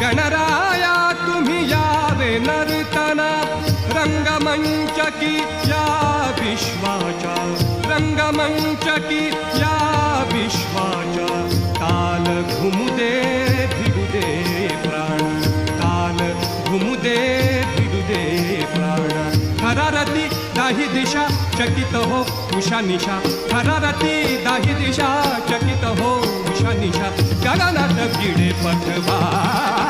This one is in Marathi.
गणराया तुम्ही यावे नर्तना रंगमंच की या विश्वाचा रंगमंच की या विश्वाचा ताल घुमुदे भिडुदे प्राण ताल घुमुदे भिडुदे प्राण थरारती दाही दिशा चकित हो उषा निशा थरारती दाही दिशा चकित हो उषा निशा गगनात भिडे पथवा